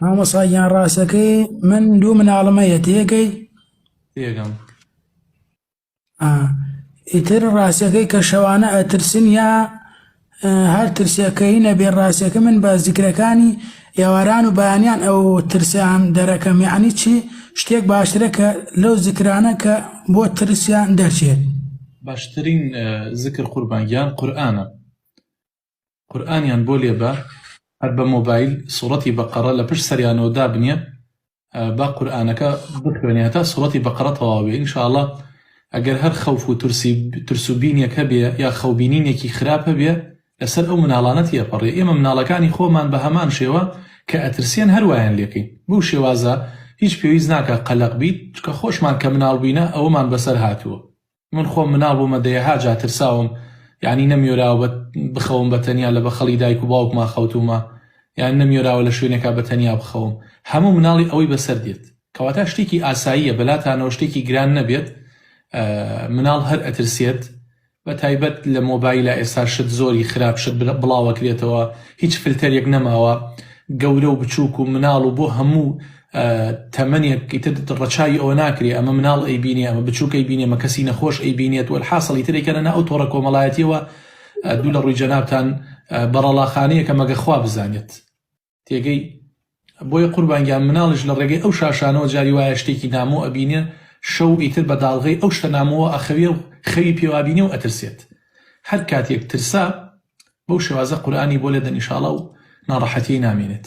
مامۆساییان ڕاستەکەی من دوو مناڵمەیە تێگەی تێگەم ئیتر ڕاستەکەی کە شەوانە ئەترسن یا هەر ترسەکەی نەبێ ڕاستەکە من بە زیکرەکانی ئێواران و بەیانیان ئەو ترسیان دەرەکەم یعنی چی شتێک باشترە کە لەو زیکرانە کە بۆ ترسیان دەرچێت. باشترین ذکر قوربانگیان قورئانە. قورئانیان بۆ لێبە هەر بە مۆبایل سوڕەتی بەقەرە لە پشت سەریانەوە دابنێ با قورئانەکە بخوێنێ هەتا سوڕەتی بەقەرە تەواو بێ. ئینشاءڵڵا ئەگەر هەر خەوف و ترسوبینێک هەبێ یا خەوبینینێکی خراپ هەبێ لەسەر ئەو مناڵانە تێپەڕێ. ئێمە مناڵەکانی خۆمان بە هەمان شێوە کە ئەترسێن هەروایان لێکەین. بەو شێوازە هیچ پێویست ناکە قەلەق بیت، چکە خۆشمان کە مناڵ بووینە ئەوەمان بەسەر هاتووە. من خۆم مناڵ بوومە دەیەها جا ترساوم، یعنی نەمیێراوە بخەوم بە تەنیا لە بەخەڵی دایک و باوکما خەوتومە، یان نەمیێراوە لە شوێنێکا بە تەنیا بخەوم. هەموو مناڵی ئەوەی بەسەر دێت کەواتە شتێکی ئاساییە بەلاتانەوە شتێکی گران نەبێت. مناڵ هەر ئەترسێت بە تایبەت لە مۆبایلە ئێستا شت زۆری خراپ شت بڵاوەکرێتەوە، هیچ فلتەرێک نەماوە، گەورە و بچووک و مناڵ و بۆ هەموو تەمەنێک ڕەچاوی ئەوە ناکرێ ئەمە مناڵ ئەیبینێ ئەمە بچووک ئەیبینێ ئەمە کەسی نەخۆش ئەیبینێت وەلحاصڵی ترێکەنە ئەو تۆڕە کۆمەڵایەتیەوە دوو لە ڕووی جەنابتان بەڕەڵاخانەیە کە مەگە خوا بزانێت تێگەی. بۆیە قوربانگیان مناڵش لە ڕێگەی ئەو شاشانەوە جاری وایە شتێکی نامۆ ئەبینێ شەو ئیتر بە داڵغەی ئەو شتە نامەوە ئەخەوێ و خەوی پێوابینێ و ئەترسێت. هەر کاتێک ترسا بەو شێوازە قورئانی بۆ لێدەن ئینشاءڵڵا و ناڕەحەتی نامێنێت.